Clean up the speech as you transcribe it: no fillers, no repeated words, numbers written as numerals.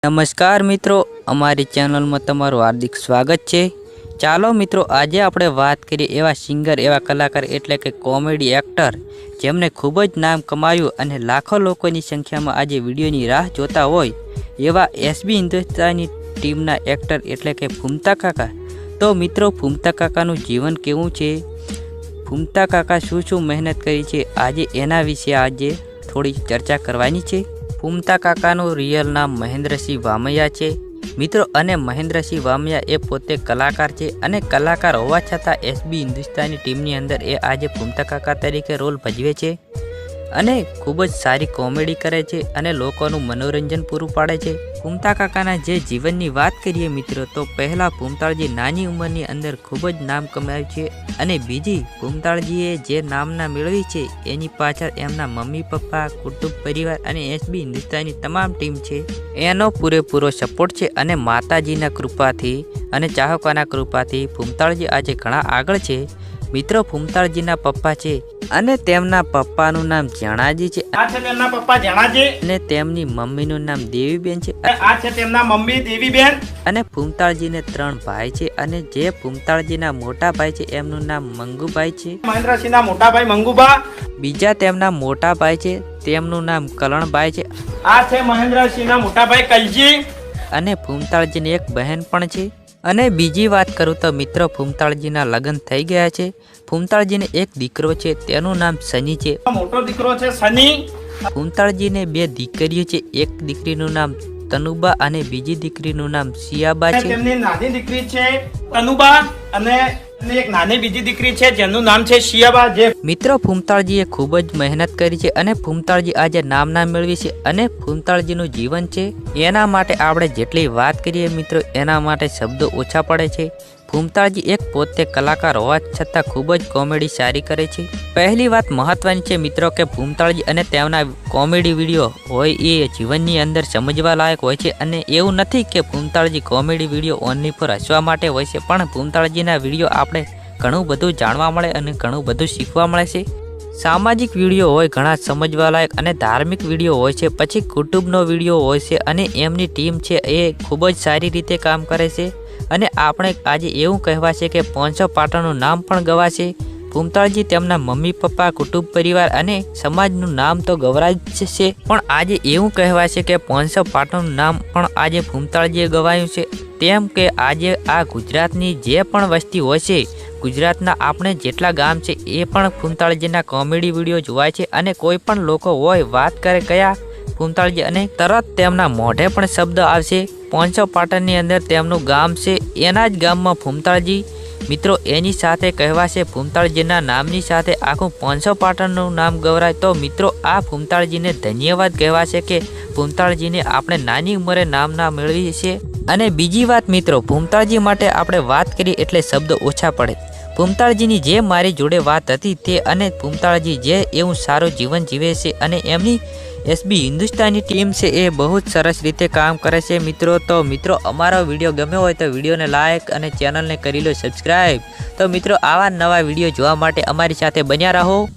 नमस्कार मित्रों, अमारी चैनल में तमारुं हार्दिक स्वागत है। चालो मित्रों, आज आपणे बात करिए एवा सिंगर एवा कलाकार एटले के कॉमेडी एक्टर जेमने खूब ज नाम कमायुं अने लाखों लोकोनी संख्या में आज विडियोनी राह जोता होय एवा एसबी हिंदुस्तानी टीमना एक्टर एटले के फूमता काका। तो मित्रों, फूमता काकानुं जीवन केवुं छे, फूमता काका शुं मेहनत करी छे, आज एना विषे आज थोड़ी चर्चा करवानी छे। फूमता काकानुं रियल नाम महेंद्रसिंह वामैया छे मित्रों, अने महेंद्रसिंह वामैया ए पोते कलाकार छे अने कलाकार होवा छतां एसबी हिंदुस्तानी टीमनी अंदर ए आज फूमता काका तरीके रोल भजवे छे अने खूब ज सारी कॉमेडी करे छे अने लोकोनुं मनोरंजन पूरुं पाडे छे। फूमता काकाना जे जीवननी वात करीए मित्रों, तो पहला फूमताळजी नानी उंमरनी अंदर खूब ज नाम कमाव्युं छे अने बीजी फूमताळजीए जे नामना मेळवी छे एनी पाछळ एमना मम्मी पप्पा, कुटुंब परिवार अने एसबी हिंदुस्तानी तमाम टीम छे एनो पूरेपूरो सपोर्ट छे अने माताजीना कृपाथी अने चाहकोना कृपाथी फूमताळजी आज घणा आगळ छे। मित्रों, फूमताळजीना पप्पा छे अने तेमना पप्पानुं नाम जणाजी छे। आ छे तेमना पप्पा जणाजी अने तेमनी मम्मीनुं नाम देवीबेन छे। आ छे तेमना मम्मी देवीबेन। अने फूमताळजीने 3 भाई छे अने जे फूमताळजीना मोटा भाई छे एमनुं नाम मंगुभाई छे। महेंद्रसिंहना मोटा भाई मंगुबा। बीजा तेमना मोटा भाई छे तेमनुं नाम कलणभाई छे। आ छे महेंद्रसिंहना मोटा भाई कलजी। अने फूमताळजीनी एक बहन पण छे। अने बीजी बात करूँ तो मित्रों, फूमताळजीना लग्न थई गया छे। फूमताळजीने एक दीकरो छे, तेनुं नाम सनी छे। मोटो दीकरो छे सनी। फूमताळजीने 2 दीकरीओ छे, एक दीकरीनुं नाम तनुबा अने बीजी दीकरीनुं नाम सियाबा छे। तेमनी नानी दीकरी छे तनुबा अने एक नानी बीजी दीकरी छे जेनुं नाम छे सियाबा। जे मित्रों, फूमताळजीए खूब ज मेहनत करी छे अने फूमताळजी आज नामना मेळवी छे अने फूमताळजीनुं जीवन छे एना माटे आपणे जेटली वात करीए मित्रों एना माटे शब्दो ओछा पड़े छे। फूमताळजी एक पोते कलाकार होवा छतां खूब ज कॉमेडी सारी करे छे। पहली बात महत्वनी छे मित्रों के फूमताळजी अने तेमना कॉमेडी विडियो होय ए जीवननी अंदर समजवा लायक होय छे अने एवुं नथी के फूमताळजी कॉमेडी विडियो ओनली फॉर हसवा माटे होय छे, पण फूमताळजीना विडियो आपणे घणुं बधुं जाणवा मळे अने घणुं बधुं शीखवा मळे छे। सामाजिक विडियो होय घणा समजवा लायक अने धार्मिक विडियो होय छे, पछी कुटुंबनो विडियो होय छे अने एमनी टीम छे ए खूब ज सारी रीते काम करे छे अने आपणे आज एवुं कहेवाशे के 500 पाटणनुं नाम पण गवाशे। फूमताळजी तेमना मम्मी पप्पा, कुटुंब परिवार अने समाजनुं नाम तो गवराज छे, पण आज एवुं कहेवाशे के 500 पाटणनुं नाम पण आज फूमताळजीए गवायुं छे। तेम के आज आ गुजरातनी जे पण वस्ती होय छे, गुजरातना आपणे जेटला गाम छे ए पण फूमताळजीना कॉमेडी विडियो जोवाय छे अने कोई पण लोको होय वात करे कया फूमताळजी अने तरत तेमना मोढे पण शब्द आवशे 500 पाटणनी अंदर तेमनुं गाम छे एना ज गाममां फूमताळजी। मित्रों, एनी साथे कहेवाशे फूमताळजीना नामनी साथे आखुं 500 पाटणनुं नाम गवराय। तो मित्रों, आ फूमताळजीने धन्यवाद कहेवाशे के फूमताळजीने आपणे नानी उंमरे नामना मेळवी छे। अने बीजी वात मित्रों, फूमताळजी माटे आपणे वात करीए एटले शब्द ओछा पड़े। फूमताळजीनी जे मारी जोड़े वात हती ते अने फूमताळजी जे एवुं सारुं जीवन जीवे छे अने एमनी एसबी हिंदुस्तानी टीम से ए बहुत सरस रीते काम करे छे मित्रों। तो मित्रों, अमारो विडियो गम्यो होय तो विडियो ने लाइक अने चेनल ने करी लो सब्सक्राइब। तो मित्रों, आवा नवा विडियो जोवा माटे अमारी साथे बन्या रहो।